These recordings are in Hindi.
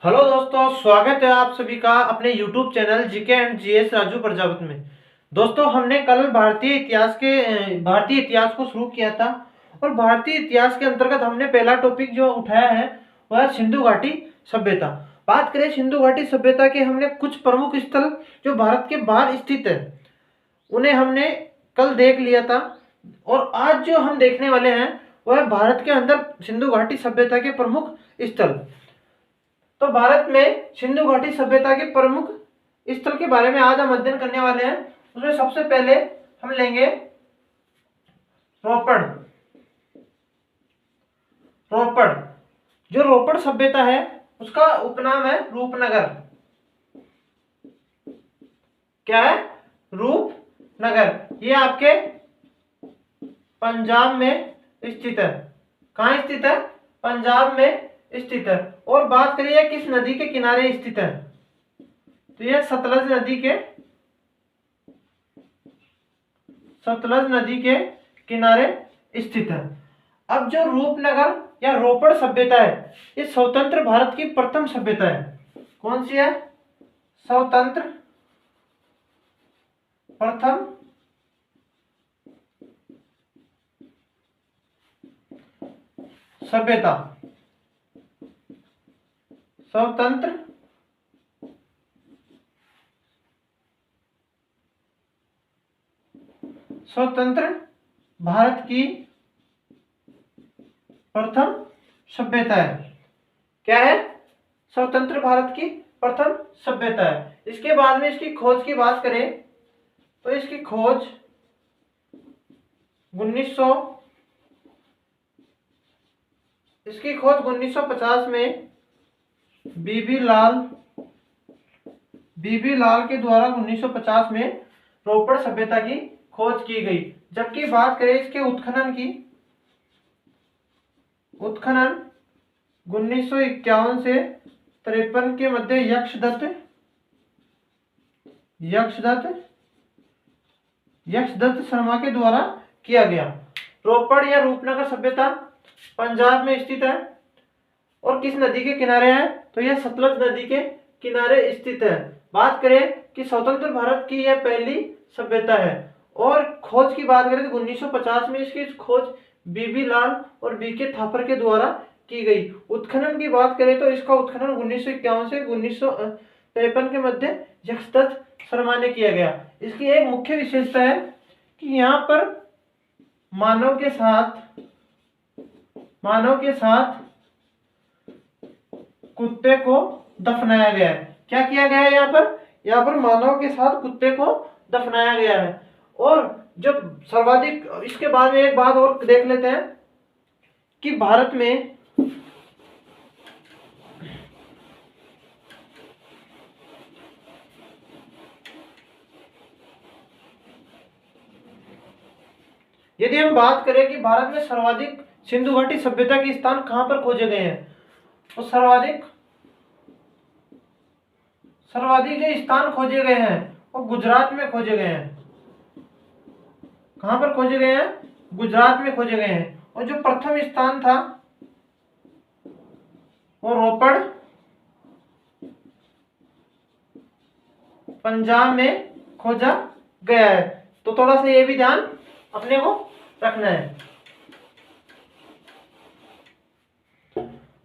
हेलो दोस्तों, स्वागत है आप सभी का अपने YouTube channel GK and GS Raju Prajapat में। दोस्तों, हमने कल भारतीय इतिहास को शुरू किया था और भारतीय इतिहास के अंतर्गत हमने पहला टॉपिक जो उठाया है वह सिंधु घाटी सभ्यता। बात करें सिंधु घाटी सभ्यता के, हमने कुछ प्रमुख स्थल जो भारत के बाहर स्थित है उन्हें हमने कल देख लिया था। और आज जो हम देखने वाले हैं वह भारत के अंदर सिंधु घाटी सभ्यता के प्रमुख स्थल। तो भारत में सिंधु घाटी सभ्यता के प्रमुख स्थल के बारे में आज हम अध्ययन करने वाले हैं। उसमें सबसे पहले हम लेंगे रोपड़। रोपड़ जो रोपड़ सभ्यता है उसका उपनाम है रूपनगर। क्या है? रूपनगर। ये आपके पंजाब में स्थित है। कहाँ स्थित है? पंजाब में स्थित है। और बात करिए किस नदी के किनारे स्थित है, तो यह सतलज नदी के किनारे स्थित है। अब जो रूपनगर या रोपड़ सभ्यता है ये स्वतंत्र भारत की प्रथम सभ्यता है। कौन सी है? स्वतंत्र प्रथम सभ्यता। स्वतंत्र भारत की प्रथम सभ्यता है। क्या है? स्वतंत्र भारत की प्रथम सभ्यता है। इसके बाद में इसकी खोज की बात करें तो इसकी खोज 1950 में बीबी लाल के द्वारा 1950 में रोपड़ सभ्यता की खोज की गई। जबकि बात करें इसके उत्खनन 1951 से 53 के मध्य यक्षदत्त शर्मा के द्वारा किया गया। रोपड़ या रूपनगर सभ्यता पंजाब में स्थित है और किस नदी के किनारे है, तो यह सतलज नदी के किनारे स्थित है। बात करें कि स्वतंत्र भारत की यह पहली सभ्यता है। और खोज की बात करें तो 1950 में इसकी खोज बीबी लाल और बीके थापर के द्वारा की गई। उत्खनन की बात करें तो इसका उत्खनन 1951 से 1953 के मध्य यक्षदत्त शर्मा ने किया गया। इसकी एक मुख्य विशेषता है कि यहाँ पर मानव के साथ कुत्ते को दफनाया गया है। क्या किया गया है? यहाँ पर मानव के साथ कुत्ते को दफनाया गया है। और जो सर्वाधिक, इसके बाद में एक बात और देख लेते हैं कि भारत में यदि हम बात करें कि भारत में सर्वाधिक सिंधु घाटी सभ्यता के स्थान कहां पर खोजे गए हैं, तो सर्वाधिक जो स्थान खोजे गए हैं वो गुजरात में खोजे गए हैं। कहां पर खोजे गए हैं? गुजरात में खोजे गए हैं। और जो प्रथम स्थान था वो रोपड़ पंजाब में खोजा गया है। तो थोड़ा सा ये भी ध्यान अपने को रखना है।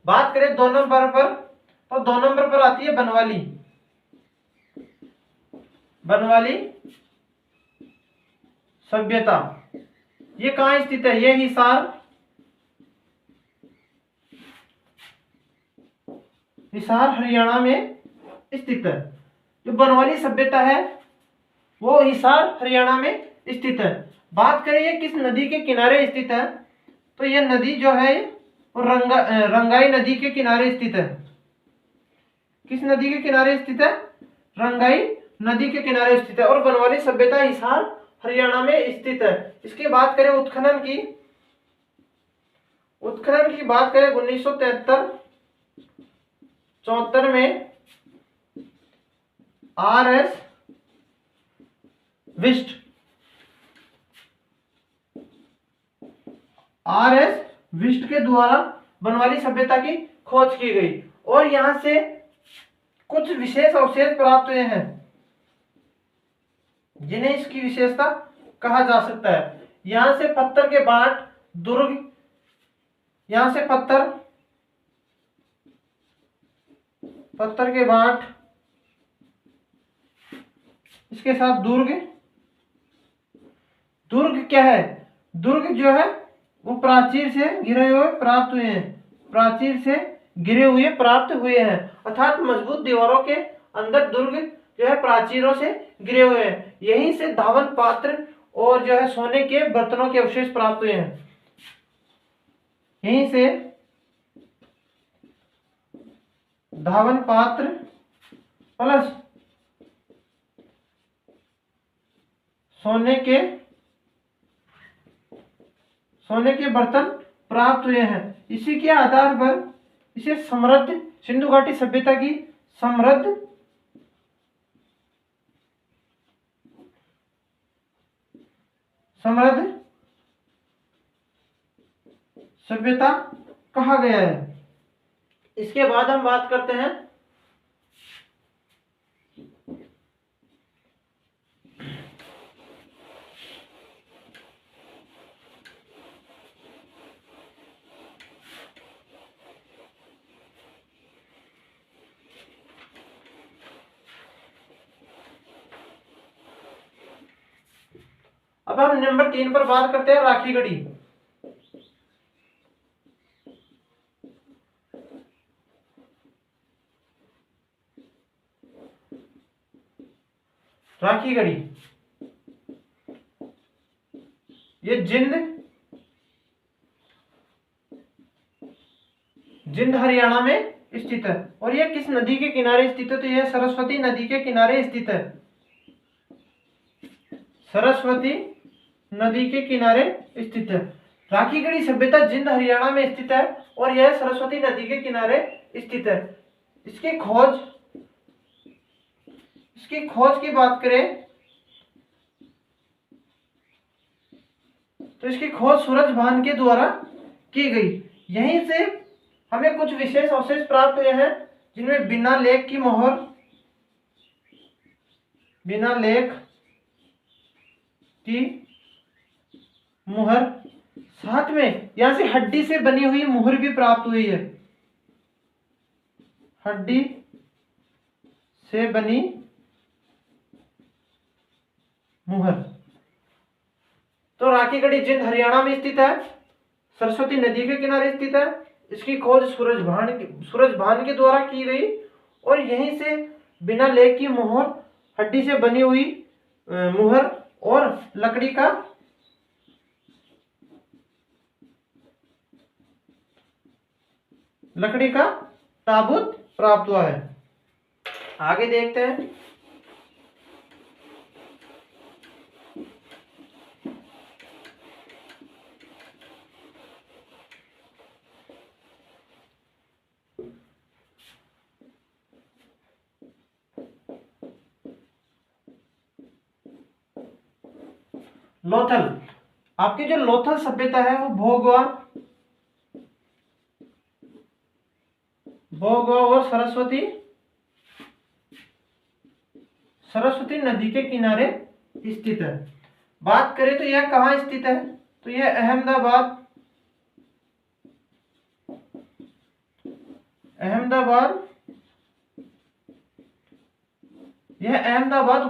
बात करें 2 नंबर पर, तो 2 नंबर पर आती है बनवाली सभ्यता। ये कहां स्थित है? ये हिसार हरियाणा में स्थित है। जो बनवाली सभ्यता है वो हिसार हरियाणा में स्थित है। बात करें ये किस नदी के किनारे स्थित है, तो यह नदी जो है वो रंगाई नदी के किनारे स्थित है। किस नदी के किनारे स्थित है? रंगाई नदी के किनारे स्थित है। और बनवाली सभ्यता हिसार हरियाणा में स्थित है। इसकी बात करें उत्खनन की बात करें 1973-74 में R.S. विष्ट के द्वारा बनवाली सभ्यता की खोज की गई। और यहाँ से कुछ विशेष अवशेष प्राप्त हुए हैं जिन्हें इसकी विशेषता कहा जा सकता है। यहां से पत्थर के बाट, दुर्ग, यहां से पत्थर के बाट, इसके साथ दुर्ग। दुर्ग क्या है? दुर्ग जो है वो प्राचीर से घिरे हुए प्राप्त हुए हैं, प्राचीर से घिरे हुए प्राप्त हुए हैं, अर्थात मजबूत दीवारों के अंदर दुर्ग जो है प्राचीरों से घिरे हुए हैं। यहीं से धावन पात्र और जो है सोने के बर्तनों के अवशेष प्राप्त हुए हैं। यहीं से धावन पात्र प्लस सोने के बर्तन प्राप्त हुए हैं। इसी के आधार पर इसे समृद्ध सिंधु घाटी सभ्यता की समृद्ध सभ्यता कहा गया है। इसके बाद हम बात करते हैं अब हम नंबर 3 पर बात करते हैं राखी गढ़ी। राखी गढ़ी ये जिंद हरियाणा में स्थित है। और यह किस नदी के किनारे स्थित है? तो यह सरस्वती नदी के किनारे स्थित है। सरस्वती नदी के किनारे स्थित है। राखी गढ़ी सभ्यता जिंद हरियाणा में स्थित है और यह सरस्वती नदी के किनारे स्थित है। इसकी खोज की बात करें तो इसकी खोज सूरज भान के द्वारा की गई। यहीं से हमें कुछ विशेष अवशेष प्राप्त हुए हैं जिनमें बिना लेख की मुहर, साथ में यहां से हड्डी से बनी हुई मुहर भी प्राप्त हुई है। हड्डी से बनी मुहर। तो राखी गढ़ी जिंद हरियाणा में स्थित है, सरस्वती नदी के किनारे स्थित है। इसकी खोज सूरज भान के द्वारा की गई और यहीं से बिना लेख की मुहर, हड्डी से बनी हुई मुहर और लकड़ी का ताबूत प्राप्त हुआ है। आगे देखते हैं लोथल। आपकी जो लोथल सभ्यता है वो भोगवा और सरस्वती नदी के किनारे स्थित है। बात करें तो यह कहाँ स्थित है? तो यह अहमदाबाद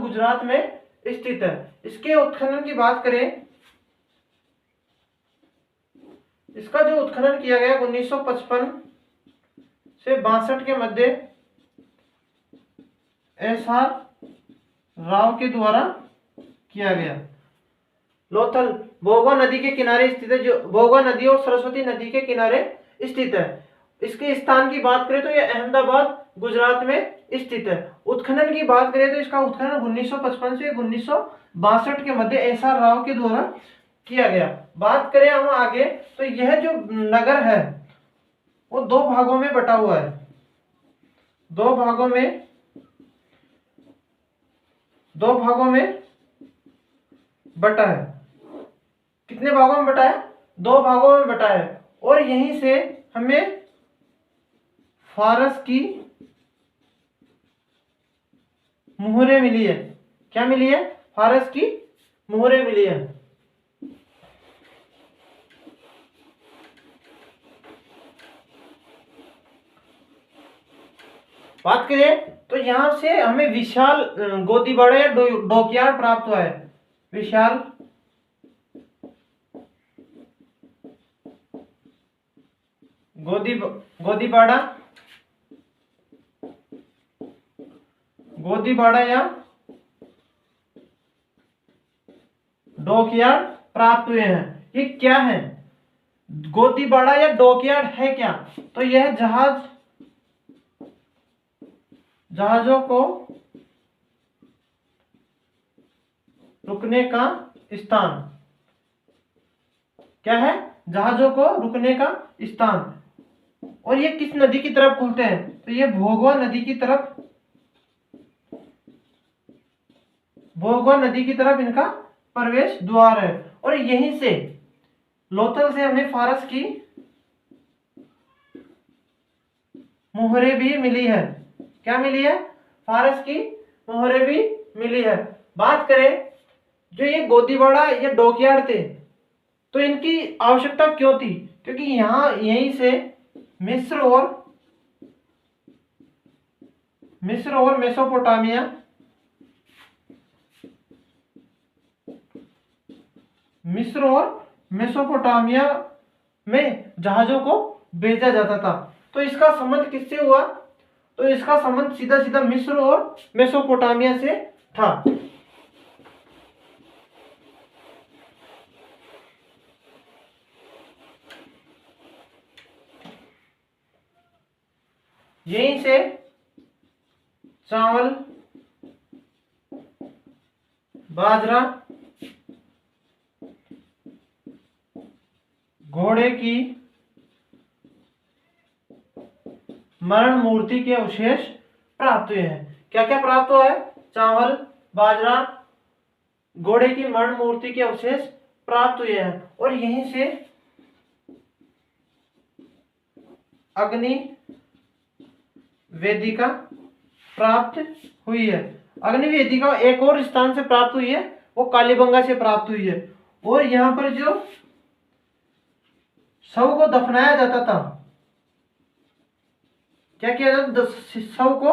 गुजरात में स्थित है। इसके उत्खनन की बात करें, इसका जो उत्खनन किया गया 1955 से 62 के मध्य एस.आर. राव के द्वारा किया गया। लोथल भोगवा नदी के किनारे स्थित है, जो भोगवा नदी और सरस्वती नदी के किनारे स्थित है। इसके स्थान की बात करें तो यह अहमदाबाद गुजरात में स्थित है। उत्खनन की बात करें तो इसका उत्खनन 1955 से 1962 के मध्य एस.आर. राव के द्वारा किया गया। बात करें हम आगे तो यह जो नगर है वो दो भागों में बटा हुआ है। दो भागों में बटा है। कितने भागों में बटा है? दो भागों में बटा है। और यहीं से हमें फारस की मुहरें मिली है। क्या मिली है? फारस की मुहरें मिली है। बात करें तो यहां से हमें विशाल गोदीबाड़ा या डॉकयार्ड प्राप्त हुआ है। विशाल गोदी गोदीबाड़ा गोदीबाड़ा या डॉकयार्ड प्राप्त हुए हैं। ये क्या है? गोदीबाड़ा या डॉकयार्ड है क्या? तो यह जहाजों को रुकने का स्थान। क्या है? जहाजों को रुकने का स्थान। और ये किस नदी की तरफ खुलते हैं? तो ये भोगवा नदी की तरफ, भोगवा नदी की तरफ इनका प्रवेश द्वार है। और यहीं से लोथल से हमें फारस की मुहरें भी मिली है। क्या मिली है? फारस की मुहरें भी मिली है। बात करें जो ये गोदीबाड़ा या डॉकयार्ड थे, तो इनकी आवश्यकता क्यों थी? क्योंकि यहाँ यहीं से मिस्र और मेसोपोटामिया में जहाजों को भेजा जाता था। तो इसका संबंध किससे हुआ? तो इसका संबंध सीधा सीधा मिस्र और मेसोपोटामिया से था। यहीं से चावल, बाजरा, घोड़े की मरण मूर्ति के अवशेष प्राप्त हुए हैं। क्या क्या प्राप्त हुआ है? चावल, बाजरा, घोड़े की मरण मूर्ति के अवशेष प्राप्त हुए हैं। और यहीं से अग्नि वेदिका प्राप्त हुई है। अग्नि वेदिका एक और स्थान से प्राप्त हुई है, वो कालीबंगा से प्राप्त हुई है। और यहाँ पर जो शव को दफनाया जाता था, क्या किया जाता? शव को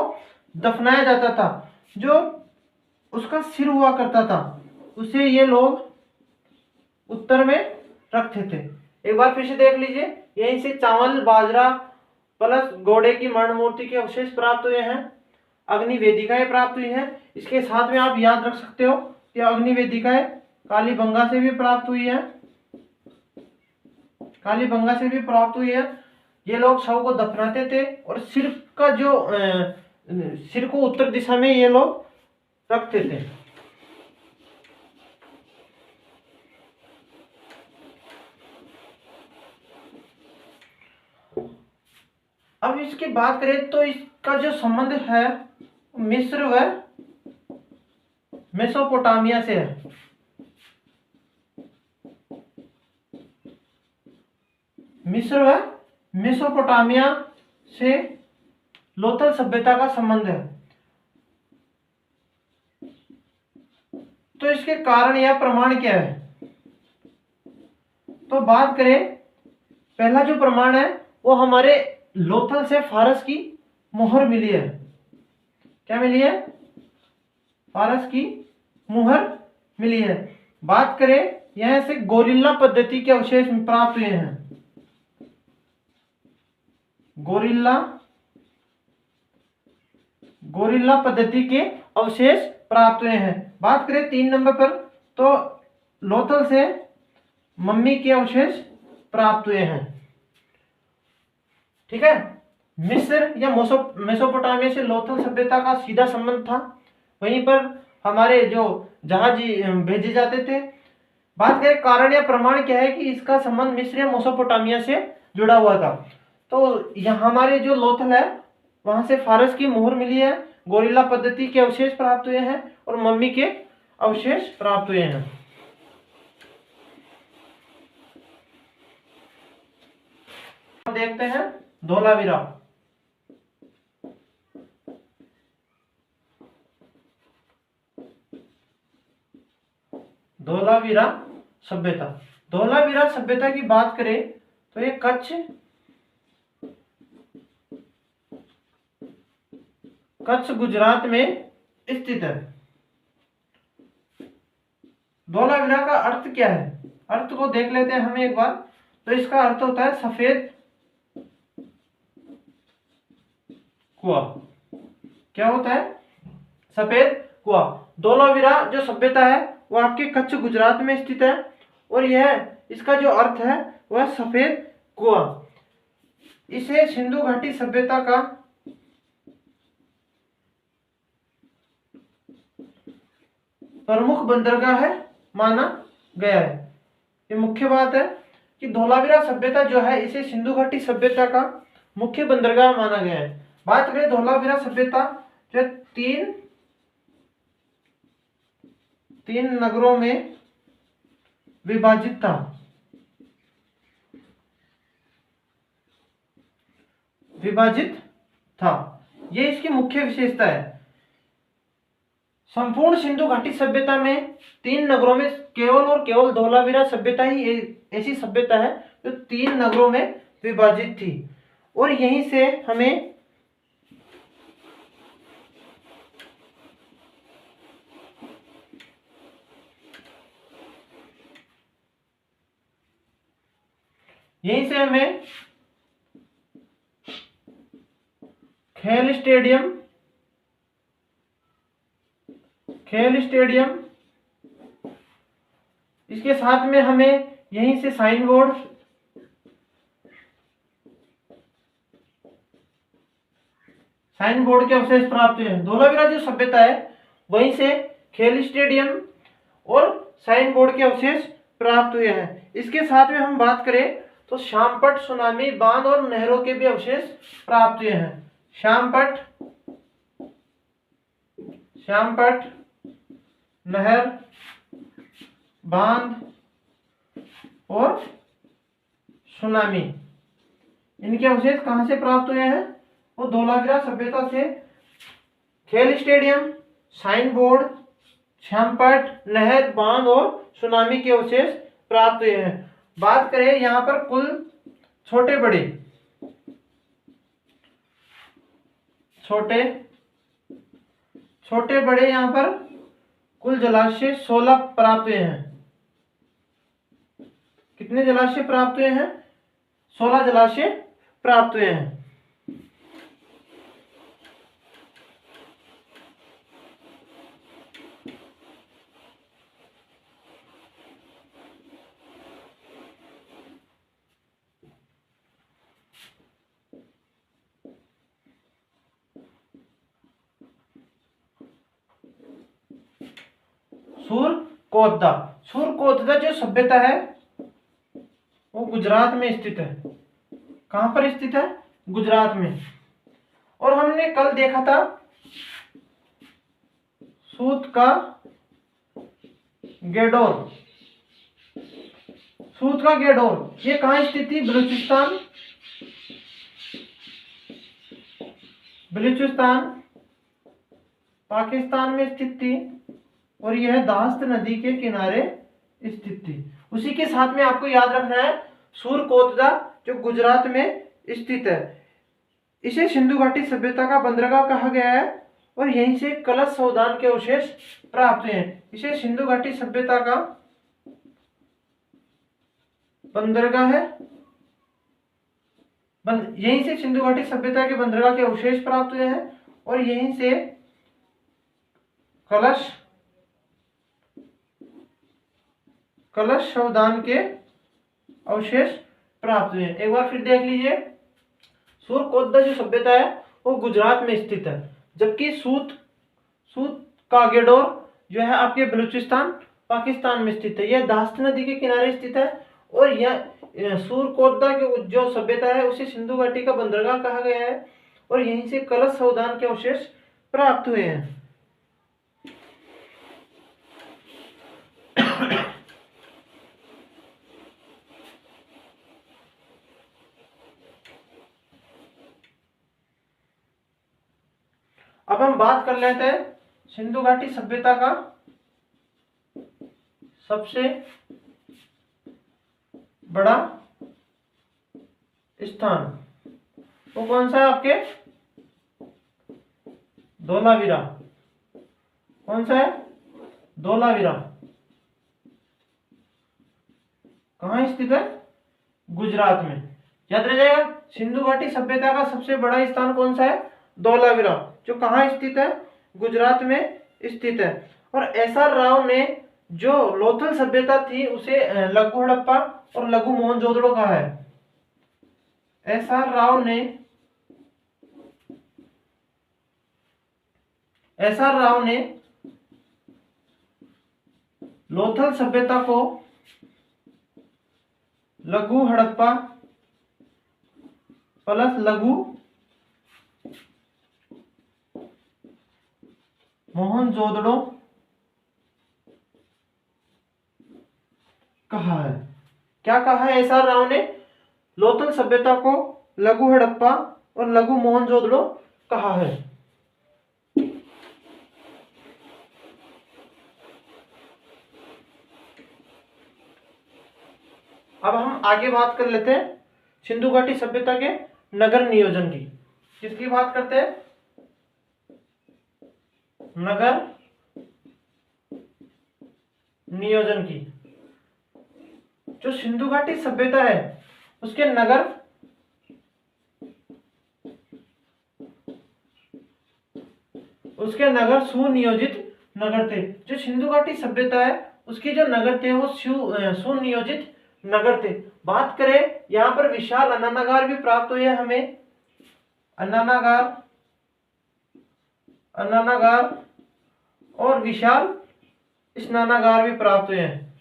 दफनाया जाता था। जो उसका सिर हुआ करता था, उसे ये लोग उत्तर में रखते थे। एक बार फिर से देख लीजिए, यहीं से चावल, बाजरा प्लस घोड़े की मरण मूर्ति के अवशेष प्राप्त हुए हैं, अग्नि वेदिकाएं प्राप्त हुई हैं। इसके साथ में आप याद रख सकते हो कि अग्नि वेदिकाएं कालीबंगा से भी प्राप्त हुई है, कालीबंगा से भी प्राप्त हुई है। ये लोग शव को दफनाते थे और सिर का जो सिर को उत्तर दिशा में ये लोग रखते थे। अब इसकी बात करें तो इसका जो संबंध है मिस्र व मेसोपोटामिया से है। मिस्र व मेसोपोटामिया से लोथल सभ्यता का संबंध है। तो इसके कारण या प्रमाण क्या है? तो बात करें, पहला जो प्रमाण है वो हमारे लोथल से फारस की मुहर मिली है। क्या मिली है? फारस की मुहर मिली है। बात करें यहां से गोरिल्ला पद्धति के अवशेष प्राप्त हुए हैं। गोरिल्ला पद्धति के अवशेष प्राप्त हुए हैं। बात करें 3 नंबर पर, तो लोथल से मम्मी के अवशेष प्राप्त हुए हैं। ठीक है, मिस्र या मेसोपोटामिया से लोथल सभ्यता का सीधा संबंध था। वहीं पर हमारे जो जहाज भेजे जाते थे। बात करें कारण या प्रमाण क्या है कि इसका संबंध मिस्र या मेसोपोटामिया से जुड़ा हुआ था। तो यहाँ हमारे जो लोथल है वहां से फारस की मुहर मिली है, गोरिल्ला पद्धति के अवशेष प्राप्त हुए हैं और मम्मी के अवशेष प्राप्त हुए हैं। देखते हैं धोलावीरा। धोलावीरा सभ्यता। धोलावीरा सभ्यता की बात करें तो ये कच्छ गुजरात में स्थित है। धोलावीरा का अर्थ क्या है, अर्थ को देख लेते हैं हम एक बार। तो इसका अर्थ होता है सफेद कुआं। क्या होता है? सफेद कुआं। धोलावीरा जो सभ्यता है वो आपके कच्छ गुजरात में स्थित है और यह इसका जो अर्थ है वह सफेद कुआं। इसे सिंधु घाटी सभ्यता का प्रमुख बंदरगाह है माना गया है। ये मुख्य बात है कि धोलावीरा सभ्यता जो है इसे सिंधु घाटी सभ्यता का मुख्य बंदरगाह माना गया है। बात करें धोलावीरा सभ्यता जो तीन नगरों में विभाजित था। ये इसकी मुख्य विशेषता है। संपूर्ण सिंधु घाटी सभ्यता में 3 नगरों में केवल और केवल धोलावीरा सभ्यता ही ऐसी सभ्यता है जो 3 नगरों में विभाजित थी। और यहीं से हमें खेल स्टेडियम, इसके साथ में हमें यहीं से साइन बोर्ड के अवशेष प्राप्त हुए हैं। धोलावीरा जो सभ्यता है वहीं से खेल स्टेडियम और साइन बोर्ड के अवशेष प्राप्त हुए हैं। इसके साथ में हम बात करें तो श्यामपट्ट, सुनामी, बांध और नहरों के भी अवशेष प्राप्त हुए हैं। श्यामपट्ट, नहर, बांध और सुनामी, इनके अवशेष कहां से प्राप्त हुए हैं? वो धोलावीरा सभ्यता से खेल स्टेडियम, साइन बोर्ड, श्यामपट्ट, नहर, बांध और सुनामी के अवशेष प्राप्त हुए हैं। बात करें यहाँ पर कुल छोटे बड़े यहाँ पर कुल जलाशय 16 प्राप्त हुए हैं। कितने जलाशय प्राप्त हुए हैं? 16 जलाशय प्राप्त हुए हैं। सुरकोतदा जो सभ्यता है वो गुजरात में स्थित है। कहां पर स्थित है? गुजरात में। और हमने कल देखा था सूत का गेडोर, ये कहां स्थित थी? बलूचिस्तान पाकिस्तान में स्थित थी और यह दास्त नदी के किनारे स्थित थी। उसी के साथ में आपको याद रखना है सुरकोतदा जो गुजरात में स्थित है, इसे सिंधु घाटी सभ्यता का बंदरगाह कहा गया है और यहीं से कलश सौदान के अवशेष प्राप्त हुए हैं। इसे सिंधु घाटी सभ्यता का बंदरगाह है, यहीं से सिंधु घाटी सभ्यता के बंदरगाह के अवशेष प्राप्त हुए हैं और यहीं से कलश सौदान के अवशेष प्राप्त हुए हैं। एक बार फिर देख लीजिए, सुरकोतदा जो सभ्यता है वो गुजरात में स्थित है, जबकि सूत का गेडोर जो है आपके बलूचिस्तान पाकिस्तान में स्थित है। यह दास्त नदी के किनारे स्थित है और यह सुरकोतदा की जो सभ्यता है उसे सिंधु घाटी का बंदरगाह कहा गया है और यहीं से कलश सौदान के अवशेष प्राप्त हुए हैं। अब हम बात कर लेते हैं सिंधु घाटी सभ्यता का सबसे बड़ा स्थान वो कौन सा है आपके? धोलावीरा। कौन सा है? धोलावीरा। कहाँ स्थित है? गुजरात में। याद रह जाएगा, सिंधु घाटी सभ्यता का सबसे बड़ा स्थान कौन सा है? धोलावीरा, जो कहाँ स्थित है? गुजरात में स्थित है। और एसआर राव ने जो लोथल सभ्यता थी उसे लघु हड़प्पा और लघु मोहनजोदड़ो कहा है। एसआर राव ने लोथल सभ्यता को लघु हड़प्पा प्लस लघु मोहनजोदड़ो कहा है। क्या कहा है एसआर राव ने? लोथल सभ्यता को लघु हड़प्पा और लघु मोहनजोदड़ो कहा है। अब हम आगे बात कर लेते हैं सिंधु घाटी सभ्यता के नगर नियोजन की। किसकी बात करते हैं? नगर नियोजन की। जो सिंधु घाटी सभ्यता है उसके नगर सुनियोजित नगर थे। जो सिंधु घाटी सभ्यता है उसके जो नगर थे वो सुनियोजित नगर थे। बात करें यहाँ पर विशाल अन्नागार भी प्राप्त हुए हमें। अन्नागार और विशाल स्नानागार भी प्राप्त हुए हैं।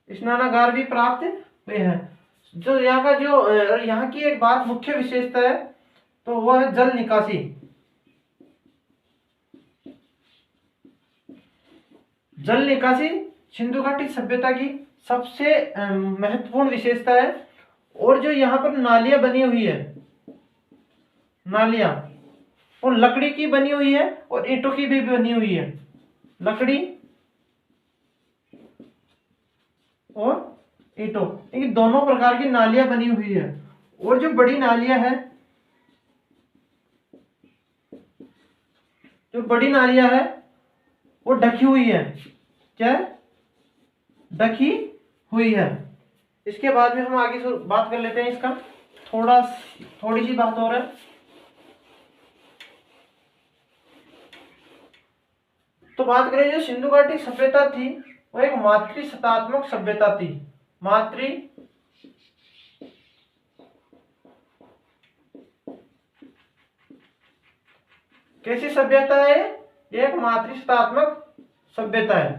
स्नानागार भी प्राप्त हुए हैं। जो यहाँ का जो यहाँ की एक बात मुख्य विशेषता है तो वह है जल निकासी। जल निकासी सिंधु घाटी सभ्यता की सबसे महत्वपूर्ण विशेषता है। और जो यहाँ पर नालियां बनी हुई है, नालियां और लकड़ी की बनी हुई है और ईंटों की भी बनी हुई है। लकड़ी और ईंटों, ये दोनों प्रकार की नालियां बनी हुई है। और जो बड़ी नालियां है, वो ढकी हुई है। क्या है? ढकी हुई है। इसके बाद में हम आगे से बात कर लेते हैं इसका थोड़ी सी बात और है। तो बात करें जो सिंधु घाटी सभ्यता थी वो एक मातृसत्तात्मक सभ्यता थी। कैसी सभ्यता है? एक मातृसत्तात्मक सभ्यता है,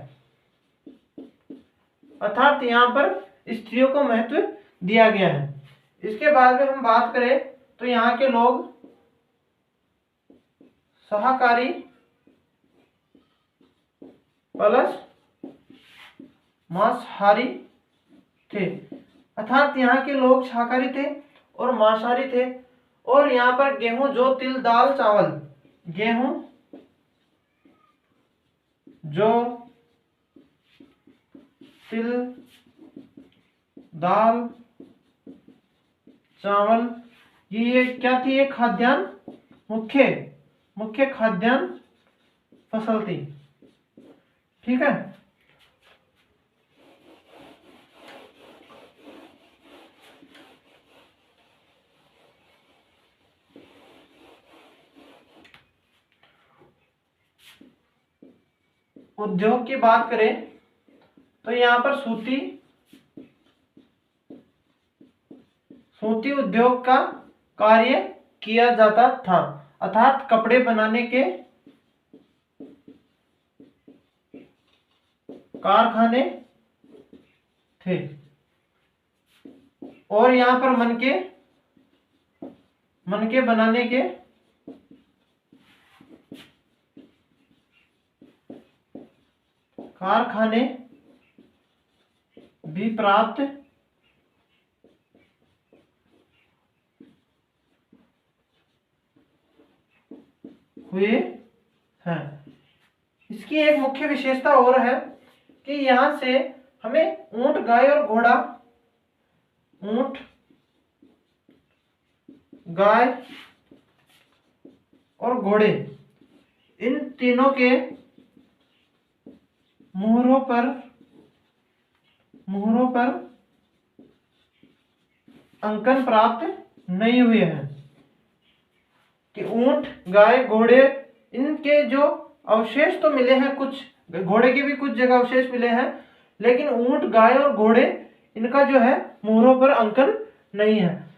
अर्थात यहाँ पर स्त्रियों को महत्व दिया गया है। इसके बाद में हम बात करें तो यहाँ के लोग शाकाहारी प्लस मांसाहारी थे, अर्थात यहाँ के लोग शाकाहारी थे और मांसाहारी थे। और यहाँ पर गेहूं, जौ, तिल, दाल, चावल, गेहूं, जौ, तिल, दाल, चावल, ये क्या थी? एक खाद्यान्न, मुख्य खाद्यान्न फसल थी। ठीक है। उद्योग की बात करें तो यहाँ पर सूती उद्योग का कार्य किया जाता था, अर्थात कपड़े बनाने के कारखाने थे। और यहाँ पर मनके बनाने के कारखाने भी प्राप्त हुए हैं। इसकी एक मुख्य विशेषता और है कि यहाँ से हमें ऊंट, गाय और घोड़ा, ऊंट, गाय और घोड़े, इन तीनों के मुहरों पर अंकन प्राप्त नहीं हुए हैं। कि ऊंट, गाय, घोड़े, इनके जो अवशेष तो मिले हैं, कुछ घोड़े के भी कुछ जगह अवशेष मिले हैं, लेकिन ऊंट, गाय और घोड़े, इनका जो है मुहरों पर अंकन नहीं है।